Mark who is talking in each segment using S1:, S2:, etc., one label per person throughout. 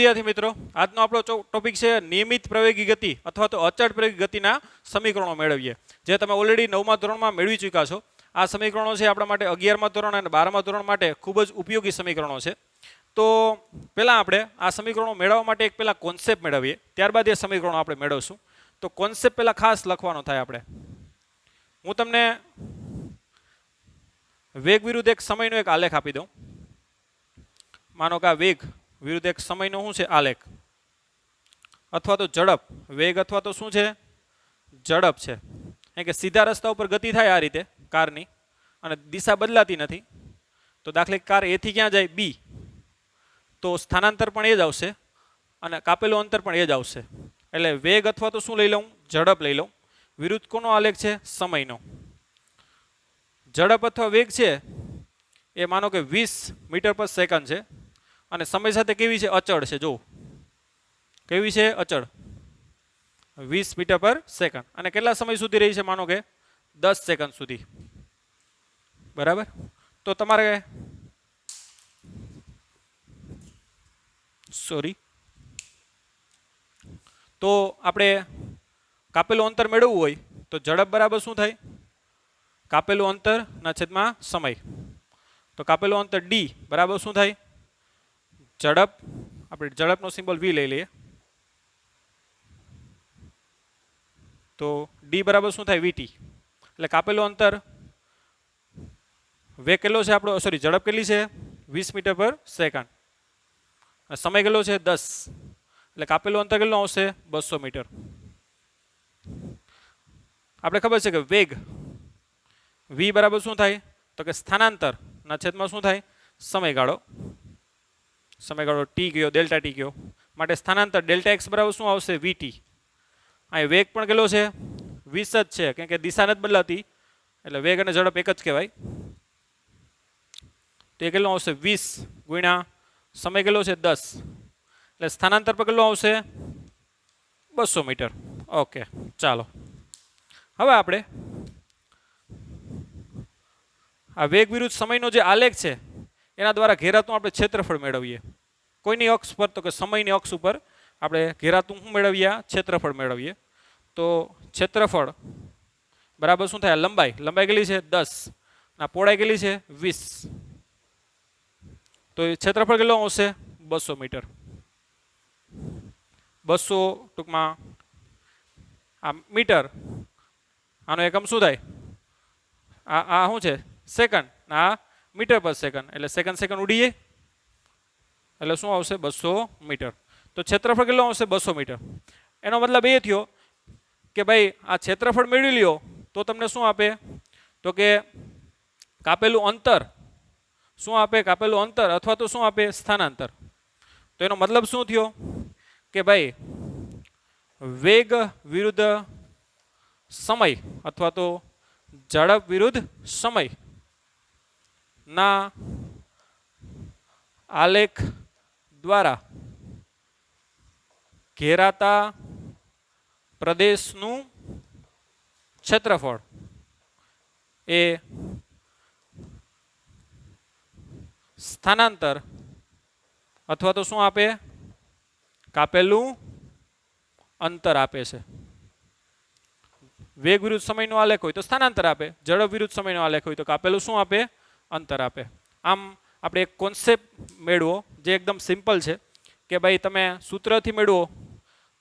S1: વિદ્યાર્થી મિત્રો, આજનો આપણો ટોપિક છે નિયમિત પ્રવેગી ગતિ અથવા તો અચળ પ્રવેગી ગતિના સમીકરણો મેળવીએ, જે તમે ઓલરેડી 9મા ધોરણમાં મેળવી ચૂક્યા છો. આ સમીકરણો છે આપણા માટે 11મા ધોરણ અને 12મા ધોરણ માટે ખૂબ જ ઉપયોગી સમીકરણો છે. તો પહેલાં આપણે આ સમીકરણો મેળવવા માટે એક પહેલાં કોન્સેપ્ટ મેળવીએ, ત્યારબાદ એ સમીકરણો આપણે મેળવશું. તો કોન્સેપ્ટ પહેલાં ખાસ લખવાનો થાય આપણે. હું તમને વેગ વિરુદ્ધ એક સમયનો એક આલેખ આપી દઉં. માનો કે આ વેગ વિરુદ્ધ એક સમયનો શું છે આલેખ, અથવા તો ઝડપ. વેગ અથવા તો શું છે, ઝડપ છે. કારણ કે સીધા રસ્તા ઉપર ગતિ થાય આ રીતે કારની, અને દિશા બદલાતી નથી. તો દાખલા કાર એ થી ક્યાં જાય, બી, તો સ્થાનાંતર પણ એ જ આવશે અને કાપેલું અંતર પણ એ જ આવશે. એટલે વેગ અથવા તો શું લઈ લઉં, ઝડપ લઈ લઉં. વિરુદ્ધ કોનો આલેખ છે, સમયનો. ઝડપ અથવા વેગ છે એ માનો કે 20 મીટર પર સેકન્ડ છે, અને સમય સાથે કેવી છે, અચળ છે. જો કેવી છે, અચળ, 20 મીટર પર સેકન્ડ. અને કેટલા સમય સુધી રહી છે, માનો કે 10 સેકન્ડ સુધી. બરાબર. તો તમારે તો આપણે કાપેલું અંતર મેળવવું હોય તો ઝડપ બરાબર શું થાય, કાપેલું અંતર ના છેદમાં સમય. તો કાપેલું અંતર ડી બરાબર શું થાય, ઝડપ. આપણે ઝડપનો સિમ્બોલ વી લઈ લઈએ. તો ડી બરાબર શું થાય, વીટી. એટલે કાપેલું અંતર, વેગ કેટલો છે આપણો, સોરી ઝડપ કેટલી છે, 20 મીટર પર સેકન્ડ. સમય કેટલો છે, 10. એટલે કાપેલું અંતર કેટલું આવશે, 200 મીટર. આપણે ખબર છે કે વેગ વી બરાબર શું થાય, તો કે સ્થાનાંતર ના છેદમાં શું થાય, સમયગાળો. સમયગાળો ટી ગયો, ડેલ્ટા ટી ગયો, માટે સ્થાનાંતર ડેલ્ટા એક્સ બરાબર શું આવશે, વીટી. અહીં વેગ પણ કેટલો છે, 20 જ છે, કેમ કે દિશા નથી બદલાતી, એટલે વેગ અને ઝડપ એક જ કહેવાય. તો એ કેટલો આવશે, 20 ગુણ્યા સમય કેટલો છે, 10. એટલે સ્થાનાંતર પર કેટલો આવશે, 200 મીટર. ઓકે, ચાલો. હવે આપણે આ વેગ વિરુદ્ધ સમયનો જે આલેખ છે એના દ્વારા ઘેરાતું આપણે ક્ષેત્રફળ મેળવીએ. કોઈની અક્ષ પર, તો કે સમયની અક્ષ ઉપર આપણે ઘેરાતું શું મેળવીએ, ક્ષેત્રફળ મેળવીએ. તો ક્ષેત્રફળ બરાબર શું થાય, લંબાઈ. લંબાઈ કેટલી છે, 10. ના પહોળાઈ કેટલી છે, 20. તો એ ક્ષેત્રફળ કેટલો આવશે, 200 મીટર. 200 ટૂંકમાં આ મીટર, આનો એકમ શું થાય, આ શું છે, સેકન્ડ. આ મીટર પર સેકન્ડ, એટલે સેકન્ડ ઉડીએ, એટલે શું આવશે, 200 મીટર. તો ક્ષેત્રફળ કેટલો આવશે, 200 મીટર. એનો મતલબ એ થયો કે ભાઈ આ ક્ષેત્રફળ મેળવી લ્યો તો તમને શું આપે, તો કે કાપેલું અંતર. શું આપે, કાપેલું અંતર, અથવા તો શું આપે, સ્થાનાંતર. તો એનો મતલબ શું થયો કે ભાઈ વેગ વિરુદ્ધ સમય અથવા તો ઝડપ વિરુદ્ધ સમય ના આલેખ દ્વારા ઘેરાતા પ્રદેશનું ક્ષેત્રફળ એ સ્થાનાંતર અથવા તો શું આપે, કાપેલું અંતર આપે છે. વેગ વિરુદ્ધ સમયનો આલેખ હોય તો સ્થાનાંતર આપે, ઝડપ વિરુદ્ધ સમયનો આલેખ હોય તો કાપેલું શું આપે, અંતર આપે. આમ આપણે એક કોન્સેપ્ટ મેળવો જે એકદમ સિમ્પલ છે કે ભાઈ તમે સૂત્રથી મેળવો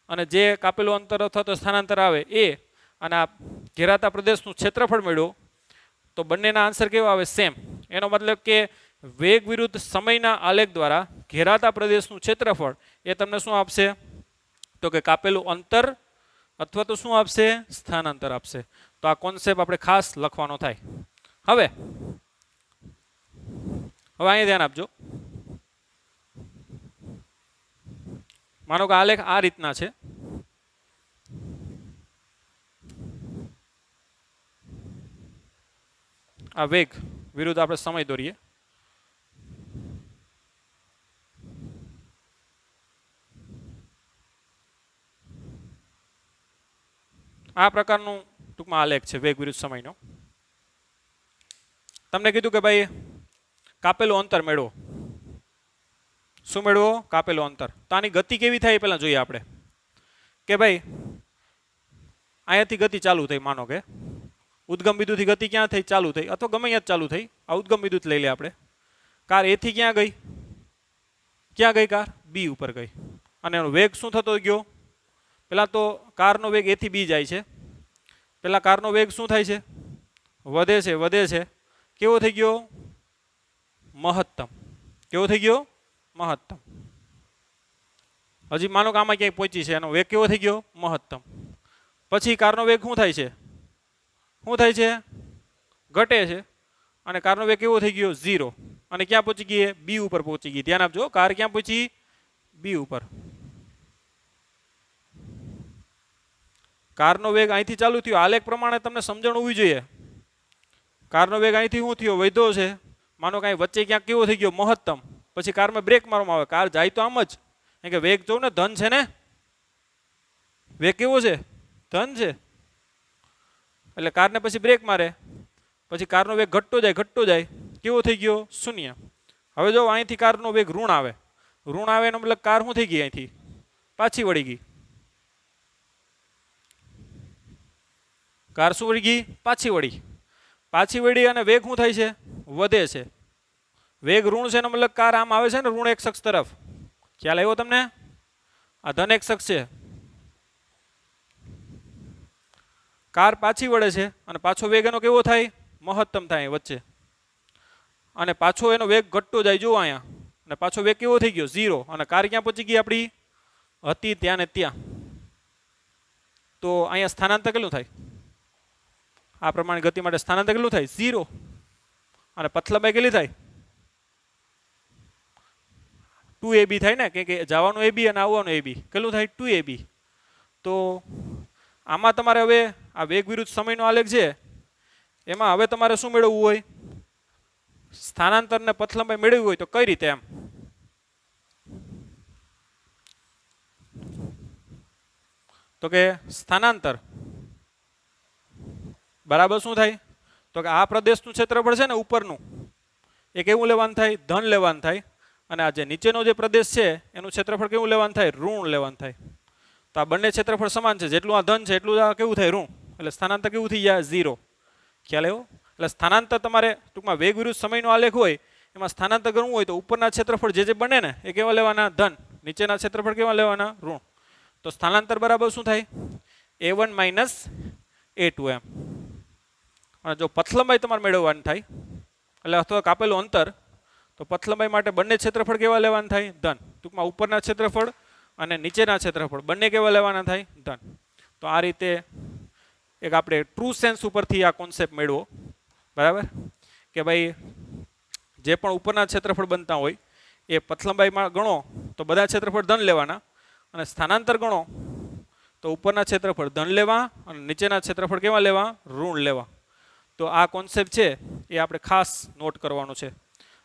S1: અને જે કાપેલું અંતર અથવા તો સ્થાનાંતર આવે એ, અને આ ઘેરાતા પ્રદેશનું ક્ષેત્રફળ મેળવો તો બંનેના આન્સર કેવા આવે, સેમ. એનો મતલબ કે વેગ વિરુદ્ધ સમયના આલેખ દ્વારા ઘેરાતા પ્રદેશનું ક્ષેત્રફળ એ તમને શું આપશે, તો કે કાપેલું અંતર અથવા તો શું આપશે, સ્થાનાંતર આપશે. તો આ કોન્સેપ્ટ આપણે ખાસ લખવાનો થાય. હવે અહીંયા ધ્યાન આપજો. માનો કે આલેખ આ રીતના છે. આ વેગ વિરુદ્ધ આપણે સમય દોરીએ. આ પ્રકારનું ટૂંકમાં આલેખ છે વેગ વિરુદ્ધ સમયનો. તમને કીધું કે ભાઈ કાપેલું અંતર મેળવો. શું મેળવો? કાપેલું અંતર. તો આની ગતિ કેવી થાય એ પહેલાં જોઈએ આપણે કે ભાઈ અહીંયાથી ગતિ ચાલુ થઈ, માનો કે ઉદ્ગમ બિંદુથી ગતિ ક્યાં થઈ? ચાલુ થઈ, અથવા ગમે ત્યાં ચાલુ થઈ. આ ઉદ્ગમ બિંદુ લઈ લે આપણે. કાર એથી ક્યાં ગઈ? ક્યાં ગઈ કાર? બી ઉપર ગઈ. અને એનો વેગ શું થતો ગયો? પહેલાં તો કારનો વેગ એથી બી જાય છે. પહેલાં કારનો વેગ શું થાય છે? વધે છે, વધે છે. કેવો થઈ ગયો? મહત્તમ. કેવો થઈ ગયો? મહત્તમ. હજી માનો કે આમાં ક્યાંય પહોંચી છે, એનો વેગ કેવો થઈ ગયો? મહત્તમ. પછી કારનો વેગ શું થાય છે? શું થાય છે? ઘટે છે. અને કારનો વેગ કેવો થઈ ગયો? 0. અને ક્યાં પહોંચી ગઈ? બી ઉપર પહોંચી ગઈ. ધ્યાન આપજો, કાર ક્યાં પહોંચી? બી ઉપર. કારનો વેગ અહીંથી ચાલુ થયો. આલેખ પ્રમાણે તમને સમજણ હોવી જોઈએ. કારનો વેગ અહીંથી શું થયો? વધ્યો છે. માનો કે વચ્ચે ક્યાંક કેવો થઈ ગયો? મહત્તમ. પછી કારમાં બ્રેક મારવામાં આવે. કાર જાય તો આમ જ, કારણ કે વેગ જો ને ધન છે ને, વેગ કેવો છે? ધન છે. એટલે કારને પછી બ્રેક મારે, પછી કારનો વેગ ઘટતો જાય, ઘટતો જાય. કેવો થઈ ગયો? 0. હવે જો અહીંથી કારનો વેગ ઋણ આવે, ઋણ આવે એનો મતલબ કાર શું થઈ ગઈ? અહીંથી પાછી વળી ગઈ. કાર શું વળી ગઈ? પાછી વળી. પાછી વળી અને વેગ શું થાય છે? વધે છે. વેગ ઋણ છે એનો મતલબ કાર આમ આવે છે ને, ઋણ એક અક્ષ તરફ. ખ્યાલ આવ્યો તમને? આ ધન એક અક્ષ છે. કાર પાછી વળે છે અને પાછો વેગ એનો કેવો થાય? મહત્તમ થાય વચ્ચે. અને પાછો એનો વેગ ઘટતો જાય. જો અહીંયા, અને પાછો વેગ કેવો થઈ ગયો? 0. અને કાર ક્યાં પહોંચી ગઈ આપણી? હતી ત્યાં ને ત્યાં. તો અહીંયા સ્થાનાંતર કેટલું થાય? આ પ્રમાણે ગતિ માટે સ્થાનાંતર કેટલું થાય? 0. અને પથલંબાઈ કેટલી થાય? 2ab થાય ને, કે જવાનું ab અને આવવાનું ab. કેટલું થાય? 2ab. તો આમાં તમારે હવે આ વેગ વિરુદ્ધ સમયનો આલેખ છે, એમાં હવે તમારે શું મેળવવું હોય? સ્થાનાંતર ને પથલંબાઈ મેળવવી હોય તો કઈ રીતે? એમ તો કે સ્થાનાંતર બરાબર શું થાય? તો કે આ પ્રદેશનું ક્ષેત્રફળ છે ને ઉપરનું, એ કેવું લેવાનું થાય? ધન લેવાનું થાય. અને આ જે નીચેનો જે પ્રદેશ છે એનું ક્ષેત્રફળ કેવું લેવાનું થાય? ઋણ લેવાનું થાય. તો આ બંને ક્ષેત્રફળ સમાન છે. જેટલું આ ધન છે એટલું આ કેવું થાય? ઋણ. એટલે સ્થાનાંતર કેવું થઈ જાય? 0. ખ્યાલ આવ્યો? એટલે સ્થાનાંતર તમારે ટૂંકમાં વેગ વિરુદ્ધ સમયનો આલેખ હોય, એમાં સ્થાનાંતર કરવું હોય તો ઉપરના ક્ષેત્રફળ જે બને ને એ કેવા લેવાના? ધન. નીચેના ક્ષેત્રફળ કેવા લેવાના? ઋણ. તો સ્થાનાંતર બરાબર શું થાય? a1 - a2 એમ. અને જો પથલંબાઈ તમારે મેળવવાની થાય, એટલે અથવા કાપેલું અંતર, તો પથલંબાઈ માટે બંને ક્ષેત્રફળ કેવા લેવાના થાય? ધન. ટૂંકમાં ઉપરના ક્ષેત્રફળ અને નીચેના ક્ષેત્રફળ બંને કેવા લેવાના થાય? ધન. તો આ રીતે એક આપણે ટ્રુ સેન્સ ઉપરથી આ કોન્સેપ્ટ મેળવો. બરાબર? કે ભાઈ જે પણ ઉપરના ક્ષેત્રફળ બનતા હોય એ પથલંબાઈમાં ગણો તો બધા ક્ષેત્રફળ ધન લેવાના, અને સ્થાનાંતર ગણો તો ઉપરના ક્ષેત્રફળ ધન લેવા અને નીચેના ક્ષેત્રફળ કેવા લેવા? ઋણ લેવા. તો આ કોન્સેપ્ટ છે એ આપણે ખાસ નોટ કરવાનો છે.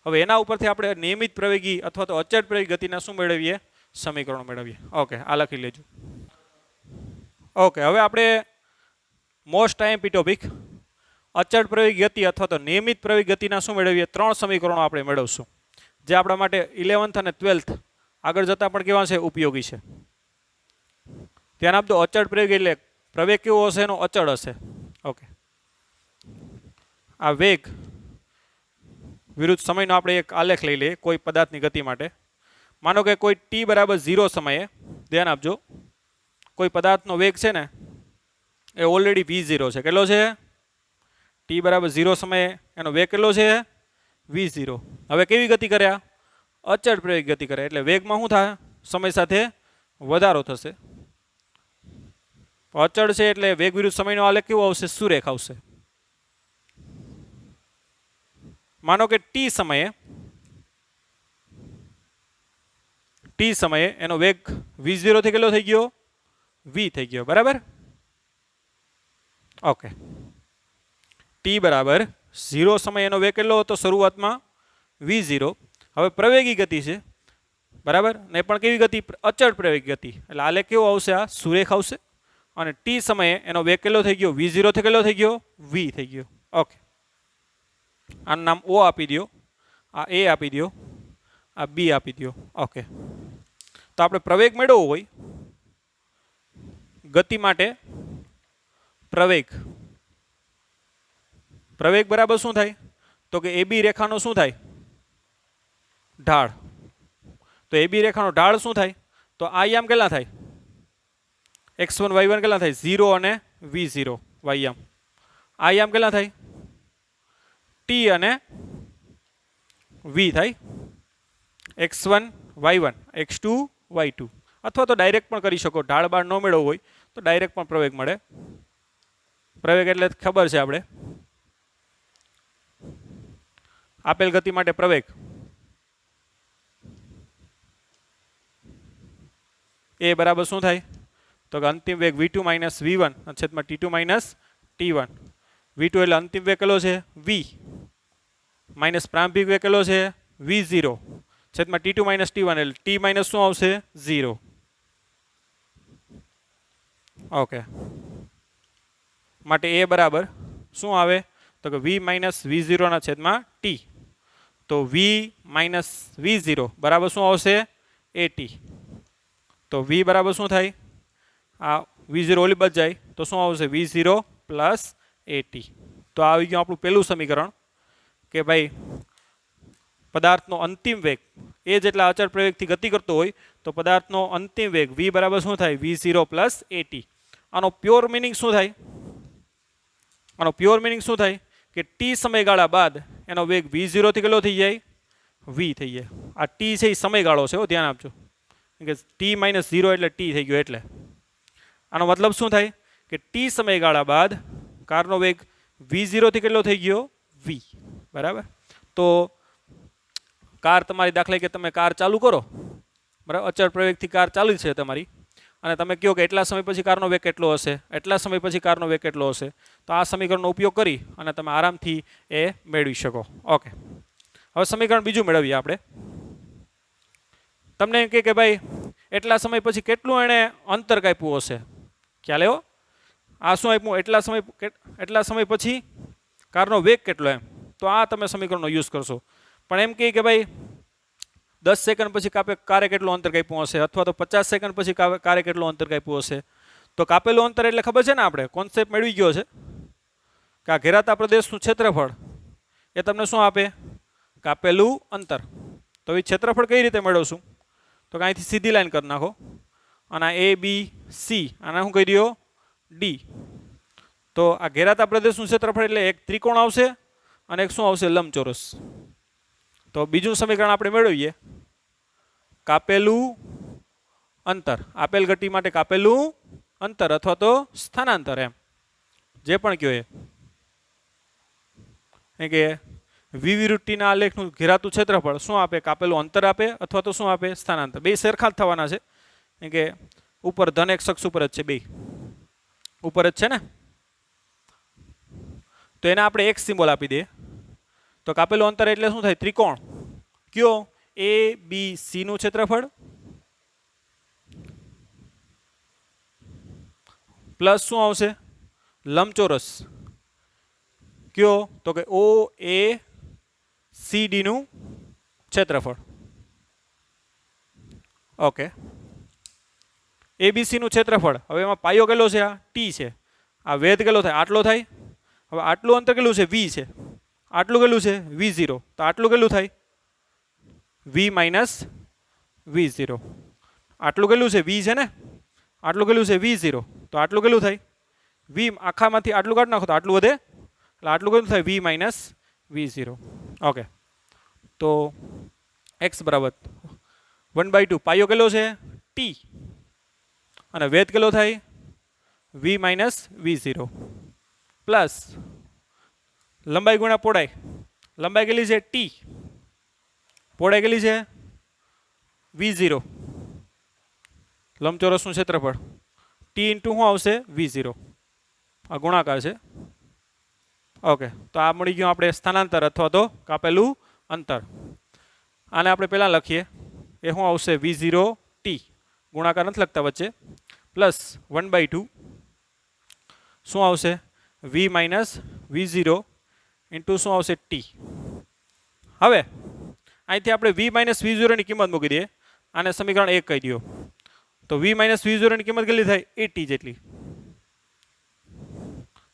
S1: હવે એના ઉપરથી આપણે નિયમિત પ્રવેગી અથવા તો અચળ પ્રવેગી ગતિના શું મેળવીએ? સમીકરણો મેળવીએ. ઓકે, આ લખી લેજો. ઓકે, હવે આપણે મોસ્ટ આઈએમપી ટોપિક અચળ પ્રવેગી ગતિ અથવા તો નિયમિત પ્રવેગી ગતિના શું મેળવીએ? 3 સમીકરણો આપણે મેળવશું, જે આપણા માટે 11th અને 12th આગળ જતા પણ કેવા છે? ઉપયોગી છે. ધ્યાન આપજો. અચળ પ્રવેગ એટલે પ્રવેગ કેવો હશે? એનો અચળ હશે. ઓકે, આ વેગ વિરુદ્ધ સમયનો આપણે એક આલેખ લઈ લઈએ કોઈ પદાર્થની ગતિ માટે. માનો કે કોઈ t બરાબર 0 સમયે, ધ્યાન આપજો, કોઈ પદાર્થનો વેગ છે ને એ ઓલરેડી v0 છે. કેટલો છે? t બરાબર 0 સમયે એનો વેગ કેટલો છે? v0. હવે કેવી ગતિ કર્યા? અચળ પ્રવેગ ગતિ કરે. એટલે વેગમાં શું થાય? સમય સાથે વધારો થશે. અચળ છે એટલે વેગ વિરુદ્ધ સમયનો આલેખ કેવો આવશે? સુરેખ આવશે. માનો કે t સમયે એનો વેગ v0 થી કેટલો થઈ ગયો? v થઈ ગયો. બરાબર? ઓકે, t બરાબર 0 સમય એનો વેગ કેટલો હતો? શરૂઆતમાં v0. હવે પ્રવેગી ગતિ છે. બરાબર? ને પણ કેવી ગતિ? અચળ પ્રવેગી ગતિ. એટલે આલેખ કેવો આવશે? આ સુરેખ આવશે. અને t સમયે એનો વેગ કેટલો થઈ ગયો? v0 થી કેટલો થઈ ગયો? v થઈ ગયો. ઓકે, આનું નામ o આપી દો, આ a આપી દો, આ બી આપી દો. ઓકે, તો આપણે પ્રવેગ મેળવવો હોય, ગતિ માટે પ્રવેગ, પ્રવેગ બરાબર શું થાય? તો કે એ બી રેખાનો શું થાય? ઢાળ. તો એ બી રેખાનો ઢાળ શું થાય? તો આયામ કેટલા થાય? x1 y1 કેટલા થાય? 0 અને v0 વાયામ. આયામ કેટલા થાય? t અને v થાય. x1 y1 x2 y2. અથવા તો ડાયરેક્ટ પણ કરી શકો, ઢાળ બાળ ન મેળવવો હોય તો ડાયરેક્ટ પણ પ્રવેગ મળે. પ્રવેગ એટલે ખબર છે આપણે, આપેલ ગતિ માટે પ્રવેગ એ બરાબર શું થાય? તો કે અંતિમ વેગ v2 માઇનસ v1 છેદમાં t2 માઇનસ t1. v2 એટલે અંતિમ વેગ કેટલો છે? v માઇનસ પ્રારંભિક વેગ કેટલો છે? v0 છેદમાં t2 માઇનસ t1 એટલે t માઇનસ શું આવશે? 0. ઓકે, માટે એ બરાબર શું આવે? તો કે v માઇનસ v0 ના છેદમાં t. તો v માઇનસ v0 બરાબર શું આવશે? at. તો v બરાબર શું થાય? આ v0 ઓલી બચ જાય તો શું આવશે? v0 plus at. તો આવી ગયું આપણું પહેલું સમીકરણ કે ભાઈ પદાર્થનો અંતિમ વેગ એ જેટલા અચળ પ્રવેગથી ગતિ કરતો હોય તો પદાર્થનો અંતિમ વેગ v બરાબર શું થાય? v0 plus at. આનો પ્યોર મિનિંગ શું થાય? આનો પ્યોર મિનિંગ શું થાય? કે t સમયગાળા બાદ એનો વેગ v0 થી કેટલો થઈ જાય? v થઈ જાય. આ t છે એ સમયગાળો છે, ધ્યાન આપજો કે t માઇનસ 0 એટલે t થઈ ગયો. એટલે આનો મતલબ શું થાય? કે t સમયગાળા બાદ કારનો વેગ v0 થી કેટલો થઈ ગયો? v. બરાબર. તો કાર તમારી દાખલા કે તમે કાર ચાલુ કરો, બરાબર, અચળ પ્રવેગથી કાર ચાલુ છે તમારી, અને તમે કહો કે એટલા સમય પછી કારનો વેગ કેટલો હશે, એટલા સમય પછી કારનો વેગ કેટલો હશે, તો આ સમીકરણનો ઉપયોગ કરી અને તમે આરામથી એ મેળવી શકો. ઓકે, હવે સમીકરણ બીજું મેળવીએ આપણે. તમને એમ કે ભાઈ એટલા સમય પછી કેટલું એણે અંતર કાપ્યું હશે, ખ્યાલ આવ્યો? આ શું આપ્યું? એટલા સમય પછી કારનો વેગ કેટલો, એમ. તો આ તમે સમીકરણનો યુઝ કરશો. પણ એમ કે ભાઈ 10 સેકન્ડ પછી કારે કેટલું અંતર કાપ્યું હશે, અથવા તો 50 સેકન્ડ પછી કારે કેટલું અંતર કાપ્યું હશે. તો કાપેલું અંતર એટલે ખબર છે ને, આપણે કોન્સેપ્ટ મેળવી ગયો છે કે આ ઘેરાતા પ્રદેશનું ક્ષેત્રફળ એ તમને શું આપે? કાપેલું અંતર. તો એ ક્ષેત્રફળ કઈ રીતે મેળવશું? તો અહીંથી સીધી લાઈન કરી નાખો અને a b c આને શું કહી દો? d. તો આ ઘેરાતા પ્રદેશનું ક્ષેત્રફળ એટલે એક ત્રિકોણ આવશે અને એક શું આવશે? લંબચોરસ. તો બીજું સમીકરણ આપણે મેળવીએ, કાપેલું અંતર, આપેલ ગતિ માટે કાપેલું અંતર અથવા તો સ્થાનાંતર, એમ જે પણ કયો એ કે v વિરુદ્ધ t ના આલેખનું ઘેરાતું ક્ષેત્રફળ શું આપે? કાપેલું અંતર આપે અથવા તો શું આપે? સ્થાનાંતર. બે સરખા જ થવાના છે, કે ઉપર ધન એક શખ્સ ઉપર જ છે, બે ઉપર જ છે ને. તો એને આપણે એક સિમ્બોલ આપી દઈએ. તો કાપેલું અંતર એટલે શું થાય? ત્રિકોણ કયો? a b c નું ક્ષેત્રફળ પ્લસ શું આવશે? લંબચોરસ કયો? તો કે o a c d નું ક્ષેત્રફળ. ઓકે, abc નું ક્ષેત્રફળ. હવે એમાં પાયો કેટલો છે? આ t છે. આ વેધ કેટલો થાય? આટલો થાય. હવે આટલું અંતર કેટલું છે? v છે. આટલું કેટલું છે? v0. તો આટલું કેટલું થાય? v minus v0. આટલું કેટલું છે? v છે ને. આટલું કેટલું છે? v0. તો આટલું કેટલું થાય? v આખામાંથી આટલું કાઢી નાખો તો આટલું વધે, એટલે આટલું કેટલું થાય? v minus v0. ઓકે, તો x બરાબર 1/2. પાયો કેટલો છે? t. અને વેધ કેટલો થાય? v માઇનસ v0 પ્લસ લંબાઈ ગુણ્યા પહોળાઈ. લંબાઈ કેટલી છે? t. પહોળાઈ કેટલી છે? v0. લંબચોરસનું ક્ષેત્રફળ t ઇન્ટુ શું આવશે? v0. આ ગુણાકાર છે. ઓકે, તો આ મળી ગયું આપણે સ્થાનાંતર અથવા તો કાપેલું અંતર. આને આપણે પહેલાં લખીએ, એ શું આવશે? v0 t. ગુણાકાર નથી લખતા વચ્ચે, પ્લસ 1/2 શું આવશે? v માઇનસ v0 ઇન્ટુ શું આવશે? t. હવે અહીંથી આપણે v માઇનસ v0 ની કિંમત મૂકી દઈએ, આને સમીકરણ 1 કહી દો. તો v માઇનસ v0 ની કિંમત કેટલી થાય? at જેટલી.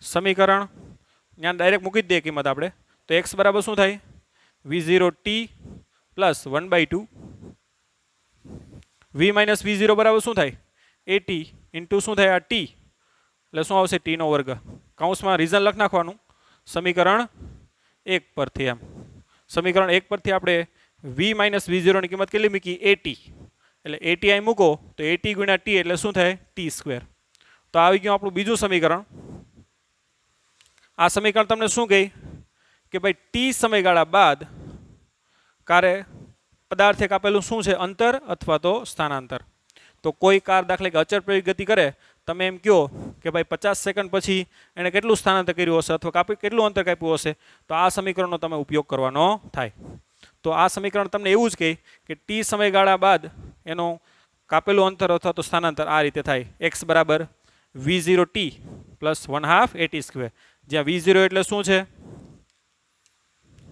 S1: સમીકરણ ત્યાં ડાયરેક્ટ મૂકી જ દઈએ કિંમત આપણે. તો x બરાબર શું થાય? v0t plus 1/2. v minus v0 બરાબર શું થાય? at ઇન્ટુ શું થાય? આ t એટલે શું આવશે? t નો વર્ગ. કૌંસમાં રીઝન લખી નાખવાનું સમીકરણ 1 પરથી. એમ સમીકરણ 1 પરથી આપણે v માઇનસ v0 ની કિંમત કેટલી મૂકી? at. એટલે at અહીં મૂકો તો at ગુણ્યા t એટલે શું થાય? t². તો આવી ગયું આપણું બીજું સમીકરણ. આ સમીકરણ તમને શું કહે કે ભાઈ t સમયગાળા બાદ કારે પદાર્થે કાપેલું શું છે? અંતર અથવા તો સ્થાનાંતર. તો કોઈ કાર દાખલા કે અચળ પ્રેરિત ગતિ કરે, તમે એમ કહો કે ભાઈ 50 સેકન્ડ પછી એણે કેટલું સ્થાનાંતર કર્યું હશે અથવા કેટલું અંતર કાપ્યું હશે, તો આ સમીકરણનો તમે ઉપયોગ કરવાનો થાય. તો આ સમીકરણ તમને એવું જ કહે કે t સમયગાળા બાદ એનું કાપેલું અંતર અથવા તો સ્થાનાંતર આ રીતે થાય. x બરાબર v0t પ્લસ 1/2 at². જ્યાં v0 એટલે શું છે?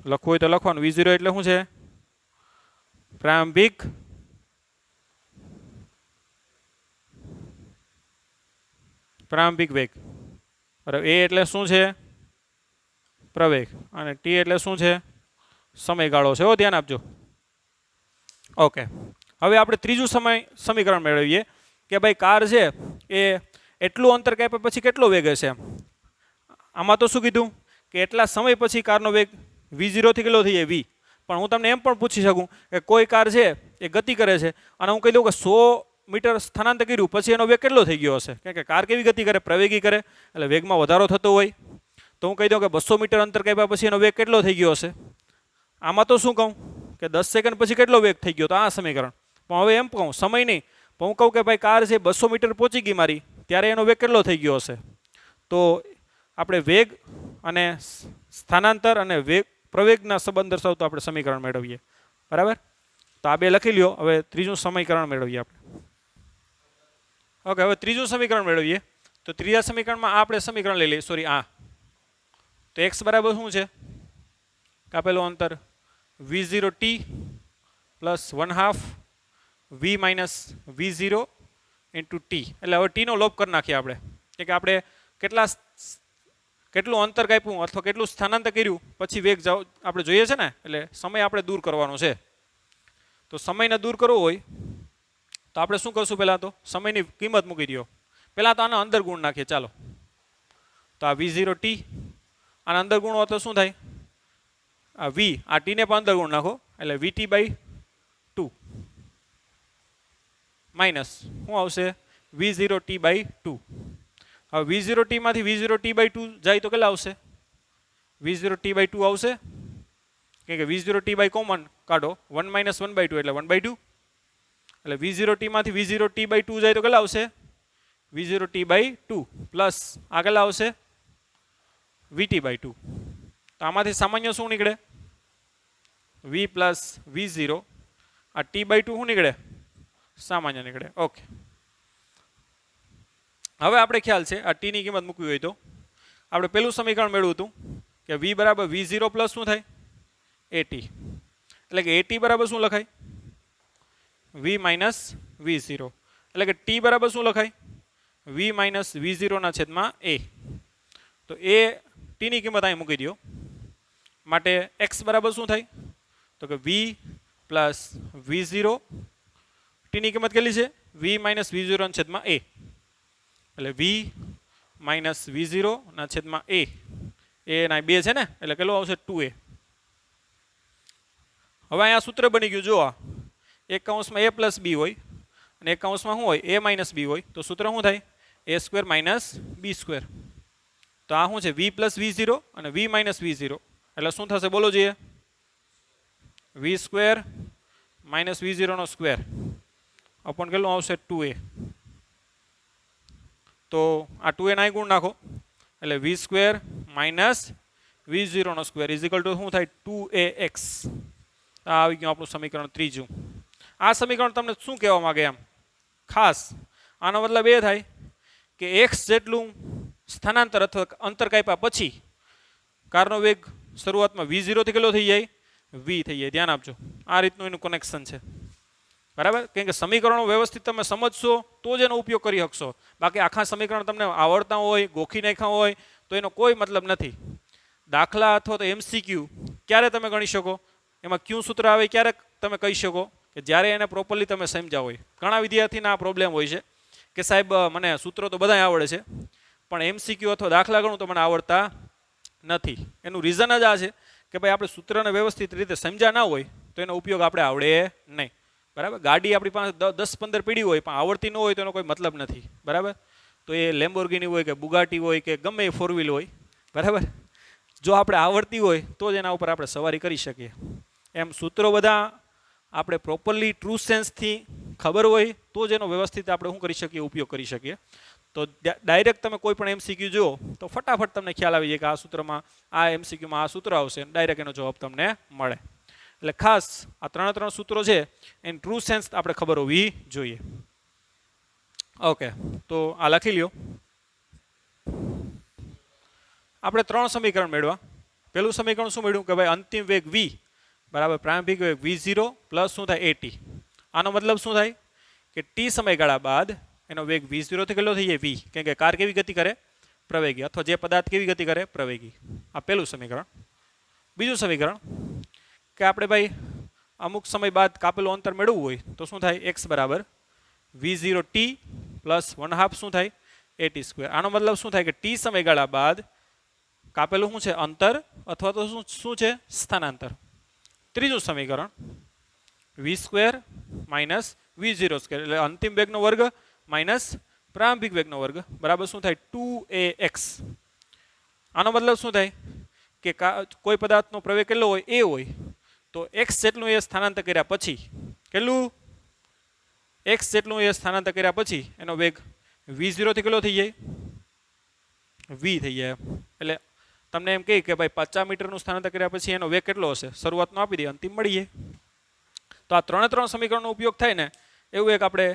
S1: લખવું હોય તો લખવાનું. v0 એટલે શું છે? પ્રારંભિક વેગ. બરાબર. a એટલે શું છે? પ્રવેગ. અને t એટલે શું છે? સમયગાળો છે. ધ્યાન આપજો. ઓકે, હવે આપણે ત્રીજું સમીકરણ મેળવીએ કે ભાઈ કાર છે એ એટલું અંતર કાપ્યા પછી કેટલો વેગ હશે. આમાં તો શું કીધું કે એટલા સમય પછી કારનો વેગ v0 થી કેટલો થઈ જાય? v. પણ હું તમને એમ પણ પૂછી શકું કે કોઈ કાર છે એ ગતિ કરે છે અને હું કહી દઉં કે 100 મીટર સ્થાનાંતર કર્યું પછી એનો વેગ કેટલો થઈ ગયો હશે? કારણ કે કાર કેવી ગતિ કરે? પ્રવેગી કરે, એટલે વેગમાં વધારો થતો હોય. તો હું કહી દઉં કે 200 મીટર અંતર કાપ્યા પછી એનો વેગ કેટલો થઈ ગયો હશે? આમાં તો શું કહું કે 10 સેકન્ડ પછી કેટલો વેગ થઈ ગયો? તો આ સમીકરણ. પણ હવે એમ કહું સમય નહીં, પણ હું કહું કે ભાઈ કાર છે 200 મીટર પહોંચી ગઈ મારી, ત્યારે એનો વેગ કેટલો થઈ ગયો હશે? તો આપણે વેગ અને સ્થાનાંતર અને વેગ પ્રવેગના સંબંધ દર્શાવતો આપણે સમીકરણ મેળવીએ. બરાબર. તો આ બે લખી લ્યો. હવે ત્રીજું સમીકરણ મેળવીએ આપણે. ઓકે, હવે ત્રીજું સમીકરણ મેળવીએ. તો ત્રીજા સમીકરણમાં આપણે સમીકરણ લઈ લઈએ. સોરી, આ તો x બરાબર શું છે? કાપેલું અંતર v0t plus 1/2 v minus v0 into t. એટલે હવે t નો લોપ કરી નાખીએ આપણે કે આપણે કેટલું અંતર કાપ્યું અથવા કેટલું સ્થાનાંતર કર્યું પછી વેગ આપણે જોઈએ છે ને, એટલે સમય આપણે દૂર કરવાનો છે. તો સમયને દૂર કરવો હોય તો આપણે શું કરશું? પહેલાં તો સમયની કિંમત મૂકી દો. પહેલાં તો આના અંદર ગુણ નાખીએ. ચાલો, તો આ v0t આના અંદર ગુણ હોય તો શું થાય? આ v, આ t ને પણ અંદર ગુણ નાખો એટલે vt/2 માઇનસ શું આવશે? v0t/2. હવે v0t માંથી v0t/2 જાય તો કેટલા આવશે? v0t/2 આવશે. કારણ કે v0t કોમન કાઢો, 1 - 1/2 એટલે 1/2. એટલે v0t માંથી v0t/2 જાય તો કેટલા આવશે? v0t/2 પ્લસ આ કેટલા આવશે? vt/2. તો આમાંથી સામાન્ય શું નીકળે? v plus v0. આ t/2 શું નીકળે? સામાન્ય નીકળે. ઓકે, હવે આપણે ખ્યાલ છે આ t ની કિંમત મૂકવી હોય તો આપણે પેલું સમીકરણ મેળવ્યું હતું કે v બરાબર v0 પ્લસ શું થાય? at. એટલે કે at બરાબર શું લખાય? v minus v0. એટલે કે t બરાબર શું લખાય? v માઇનસ v0 ના છેદમાં a. તો a t ની કિંમત અહીં મૂકી દો. માટે x બરાબર શું થાય? તો કે v પ્લસ v0. t ની કિંમત કેટલી છે? v માઇનસ v0 ના છેદમાં a. એટલે v માઇનસ v0 ના છેદમાં a. ના 2 છે ને, એટલે કેટલું આવશે? 2a. હવે અહીંયા સૂત્ર બની ગયું. જો એક કૌંસમાં a પ્લસ b હોય અને એક કૌંસમાં શું હોય? a માઇનસ b હોય. તો સૂત્ર શું થાય? a² minus b². તો આ શું છે? v પ્લસ v0 અને v માઇનસ v0. એટલે શું થશે? બોલો જોઈએ. v² માઇનસ v0 નો સ્ક્વેર અપોન કેટલું આવશે? 2a. તો આ 2a ના ગુણ નાખો એટલે v² માઇનસ v0 નો સ્ક્વેર ઇઝ ઇક્વલ ટુ શું થાય? 2ax. આ આવી ગયું આપણું સમીકરણ ત્રીજું. આ સમીકરણ તમને શું કહેવા માંગે? એમ ખાસ આનો મતલબ એ થાય કે x જેટલું સ્થાનાંતર અથવા અંતર કાપ્યા પછી કારનો વેગ શરૂઆતમાં v0 થી કેટલો થઈ જાય? v થઈ જાય. ધ્યાન આપજો. આ રીતનું એનું કનેક્શન છે બરાબર કેમ કે સમીકરણો વ્યવસ્થિત તમે સમજશો તો જ એનો ઉપયોગ કરી શકશો બાકી આખા સમીકરણ તમને આવડતા હોય ગોખી નાખ્યા હોય તો એનો કોઈ મતલબ નથી દાખલા અથવા તો એમસીક્યુ ક્યારે તમે ગણી શકો એમાં ક્યુ સૂત્ર આવે ક્યારે તમે કહી શકો કે જ્યારે એને પ્રોપરલી તમે સમજ્યા હોય ઘણા વિદ્યાર્થીના આ પ્રોબ્લેમ હોય છે કે સાહેબ મને સૂત્રો તો બધાય આવડે છે પણ એમસીક્યુ અથવા દાખલા ગણું તો મને આવડતા નથી એનું રીઝન જ આ છે કે ભાઈ આપણે સૂત્રને વ્યવસ્થિત રીતે સમજ્યા ના હોય તો એનો ઉપયોગ આપણે આવડે નહીં બરાબર ગાડી આપણી પાસે 10-15 પીડી હોય પણ આવડતી ન હોય તો એનો કોઈ મતલબ નથી બરાબર તો એ લેમ્બોર્ગિની હોય કે બુગાટી હોય કે ગમે એ ફોર વ્હીલ હોય બરાબર જો આપણે આવડતી હોય તો જ એના ઉપર આપણે સવારી કરી શકીએ એમ સૂત્રો બધા આપણે પ્રોપરલી ટ્રુ સેન્સથી ખબર હોય તો જ એનો વ્યવસ્થિત આપણે શું કરી શકીએ ઉપયોગ કરી શકીએ તો ડાયરેક્ટ તમે કોઈ પણ એમસીક્યુ જુઓ તો ફટાફટ તમને ખ્યાલ આવી જાય કે આ સૂત્રમાં આ એમસીક્યુમાં આ સૂત્ર આવશે ડાયરેક્ટ એનો જવાબ તમને મળે એટલે ખાસ આ ત્રણ સૂત્રો છે એની ટ્રુ સેન્સ આપણે ખબર હોવી જોઈએ ઓકે તો આ લખી લ્યો આપણે 3 સમીકરણ મેળવ્યા પહેલું સમીકરણ શું મળ્યું કે ભાઈ અંતિમ વેગ v બરાબર પ્રારંભિક વેગ v0 પ્લસ શું થાય at આનો મતલબ શું થાય કે t સમયગાળા બાદ એનો વેગ v0 થી કેટલો થઈ જાય v કેમ કે કાર કેવી ગતિ કરે પ્રવેગી અથવા જે પદાર્થ કેવી ગતિ કરે પ્રવેગી આ પહેલું સમીકરણ બીજું સમીકરણ કે આપણે ભાઈ અમુક સમય બાદ કાપેલું અંતર મેળવવું હોય તો શું થાય x બરાબર v0t પ્લસ 1/2 શું થાય at સ્ક્વેર આનો મતલબ શું થાય કે t સમયગાળા બાદ કાપેલું શું છે અંતર અથવા તો શું છે સ્થાનાંતર ત્રીજું સમીકરણ v square minus v0 square એટલે અંતિમ વેગનો વર્ગ માઇનસ પ્રારંભિક વેગનો વર્ગ બરાબર શું થાય 2ax આનો મતલબ શું થાય કે કોઈ પદાર્થનો પ્રવેગ કેટલો હોય a હોય તો x જેટલું એ સ્થાનાંતર કર્યા પછી કેટલું x જેટલું એ સ્થાનાંતર કર્યા પછી એનો વેગ v0 થી કેટલો થઈ જાય v થઈ જાય એટલે તમને એમ કહે કે ભાઈ 50 મીટરનું સ્થાનાંતર કર્યા પછી એનો વેગ કેટલો હશે શરૂઆતનો આપી દે અંતિમ મળી જાય તો આ ત્રણ સમીકરણનો ઉપયોગ થાય ને એવું એક આપણે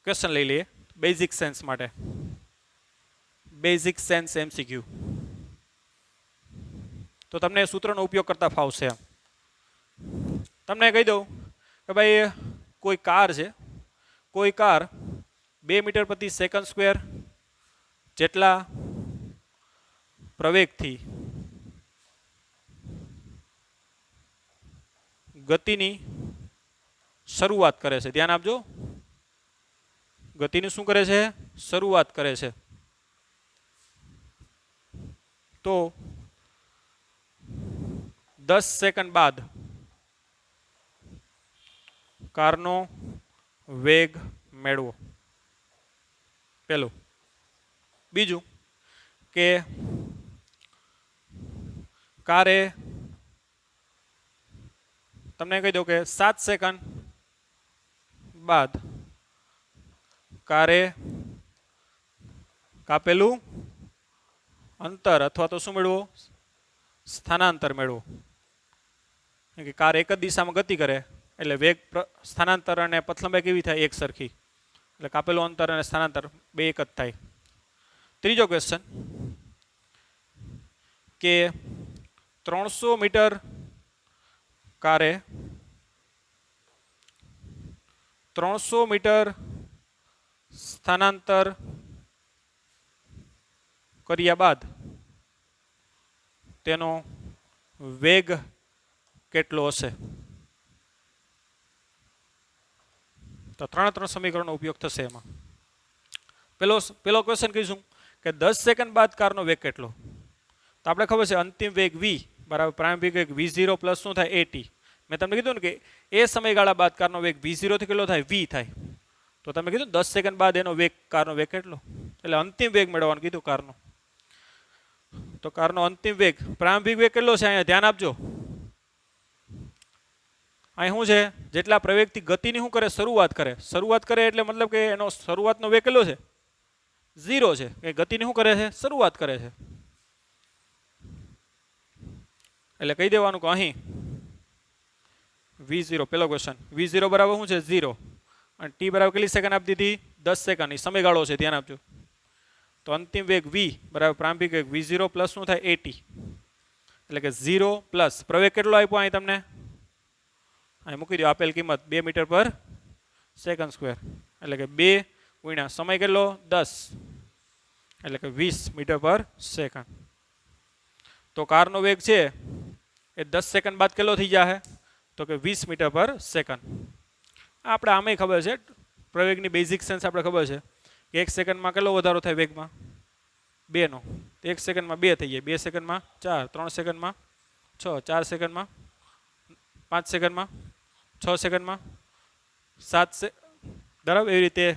S1: ક્વેશ્ચન લઈ લઈએ બેઝિક સેન્સ માટે બેઝિક સેન્સ એમસીક્યુ તો તમને સૂત્રનો ઉપયોગ કરતા ફાવશે તમને કહી દઉં કે ભાઈ કોઈ કાર છે કોઈ કાર 2 મીટર પ્રતિ સેકન્ડ સ્ક્વેર જેટલા પ્રવેગથી ગતિની શરૂઆત કરે છે ધ્યાન આપજો ગતિની શું કરે છે શરૂઆત કરે છે તો 10 સેકન્ડ બાદ કારનો વેગ મેળવો પહેલું બીજું કે કારે તમને કહી દઉં કે 7 સેકન્ડ બાદ કારે કાપેલું અંતર અથવા તો શું મેળવો સ્થાનાંતર મેળવો કે કાર એક જ દિશામાં ગતિ કરે એટલે વેગ સ્થાનાંતર અને પથલંબાઈ કેવી થાય એક સરખી એટલે કાપેલું અંતર અને સ્થાનાંતર બે એક જ થાય ત્રીજો ક્વેશ્ચન કે 300 મીટર કારે 300 મીટર સ્થાનાંતર કર્યા બાદ તેનો વેગ કેટલો હશે તો ત્રણ સમીકરણનો ઉપયોગ થશે એમાં પેલો ક્વેશ્ચન કહીશું કે 10 સેકન્ડ બાદ કારનો વેગ કેટલો તો આપણે ખબર છે અંતિમ વેગ v બરાબર પ્રારંભિક વેગ v0 પ્લસ શું થાય at મેં તમને કીધું ને કે એ સમયગાળા બાદ કારનો વેગ v0 થી કેટલો થાય v થાય તો તમે કીધું 10 સેકન્ડ બાદ એનો વેગ કારનો વેગ કેટલો એટલે અંતિમ વેગ મેળવવાનું કીધું કારનો તો કારનો અંતિમ વેગ પ્રારંભિક વેગ કેટલો છે અહીંયા ધ્યાન આપજો અહીં શું છે જેટલા પ્રવેગથી ગતિની શું કરે શરૂઆત કરે એટલે મતલબ કે એનો શરૂઆતનો વેગ કેટલો છે 0 છે કે ગતિની શું કરે છે શરૂઆત કરે છે એટલે કહી દેવાનું કે અહીં v0 પેલો ક્વેશ્ચન v0 બરાબર શું છે 0 અને t બરાબર કેટલી સેકન્ડ આપી દીધી 10 સેકન્ડ એ સમયગાળો છે ધ્યાન આપજો તો અંતિમ વેગ v બરાબર પ્રારંભિક વેગ v0 પ્લસ શું થાય at એટલે કે 0 પ્લસ પ્રવેગ કેટલો આપ્યો અહીં તમને અહીં મૂકી દો આપેલ કિંમત 2 મીટર પર સેકન્ડ સ્ક્વેર એટલે કે 2 ગુણ્યા સમય કેટલો 10 એટલે કે 20 મીટર પર સેકન્ડ. તો કારનો વેગ છે એ 10 સેકન્ડ બાદ કેટલો થઈ જશે તો કે 20 મીટર પર સેકન્ડ. આપણે આમેય ખબર છે પ્રવેગની બેઝિક સેન્સ આપણે ખબર છે કે 1 સેકન્ડમાં કેટલો વધારો થાય વેગમાં 2 નો. 1 સેકન્ડમાં 2 થઈ જાય, 2 સેકન્ડમાં 4, 3 સેકન્ડમાં 6, 4 સેકન્ડમાં 5 સેકન્ડમાં 6 સેકન્ડમાં 7 બરાબર. એવી રીતે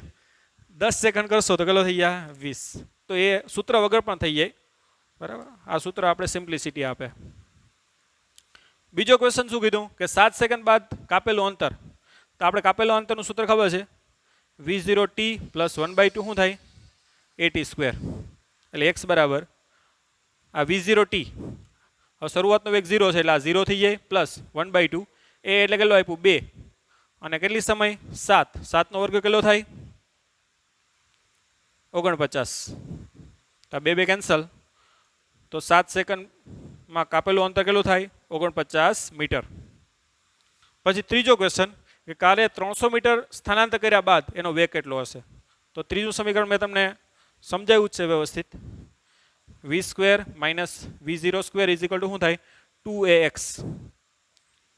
S1: 10 સેકન્ડ કરશો તો કેટલો થઈ જાય 20. તો એ સૂત્ર વગર પણ થઈ જાય બરાબર. આ સૂત્ર આપણે સિમ્પ્લિસિટી આપે. બીજો ક્વેશ્ચન શું કીધું કે 7 સેકન્ડ બાદ કાપેલું અંતર. તો આપણે કાપેલું અંતરનું સૂત્ર ખબર છે v0t પ્લસ 1/2 શું થાય at સ્ક્વેર એટલે x બરાબર આ v0t. હવે શરૂઆતનો વેગ 0 છે એટલે આ 0 થઈ જાય પ્લસ 1/2 એ એટલે કેટલો આપ્યું 2 અને કેટલી સમય 7. 7 નો વર્ગ કેટલો થાય 49. તો 2 કેન્સલ તો 7 સેકન્ડમાં કાપેલું અંતર કેટલું થાય 49 મીટર. પછી ત્રીજો ક્વેશ્ચન કે કાલે 300 મીટર સ્થાનાંતર કર્યા બાદ એનો વેગ કેટલો હશે. તો ત્રીજું સમીકરણ મેં તમને સમજાવ્યું જ છે વ્યવસ્થિત. v square minus v0 square is equal to શું થાય 2ax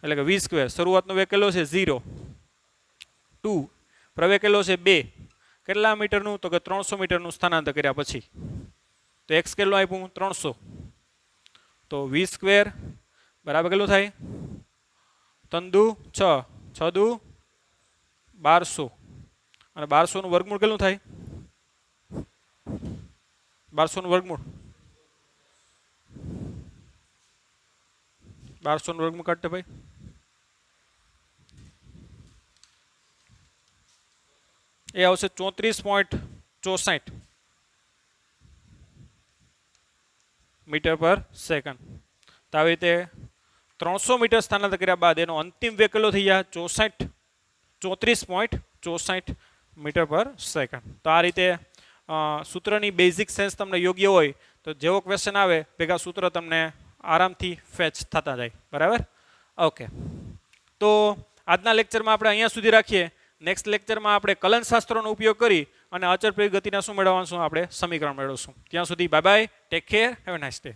S1: એટલે કે v સ્ક્વેર શરૂઆતનો વેગ કેટલો છે 0, 2 પ્રવેગ કેટલો છે 2 કેટલા મીટરનું તો કે 300 મીટરનું સ્થાનાંતર કર્યા પછી. તો x કેટલો આપ્યું 300 તો v સ્ક્વેર બરાબર કેટલું થાય 3 દુ 6, 6 દુ 1200 અને 1200 નું વર્ગમૂળ કેટલું થાય 1200 નું વર્ગમૂળ 1200 નું વર્ગમૂળ કાઢતે ભાઈ એ આવશે 34.64 મીટર પર સેકન્ડ. તો આવી રીતે 300 મીટર સ્થાનાંતર કર્યા બાદ એનો અંતિમ વેગ કેટલો થઈ જાય 34.64 મીટર પર સેકન્ડ. તો આ રીતે સૂત્રની બેઝિક સેન્સ તમને યોગ્ય હોય તો જેવો ક્વેશ્ચન આવે ભેગા સૂત્ર તમને આરામથી ફેચ થતા જાય બરાબર. ઓકે તો આજના લેક્ચરમાં આપણે અહીંયા સુધી રાખીએ. નેક્સ્ટ લેક્ચરમાં આપણે કલનશાસ્ત્રનો ઉપયોગ કરી અને અચળ પ્રેરિત ગતિના શું મેળવવાનું આપણે સમીકરણ મેળવશું. ત્યાં સુધી bye bye, take care, have a nice day.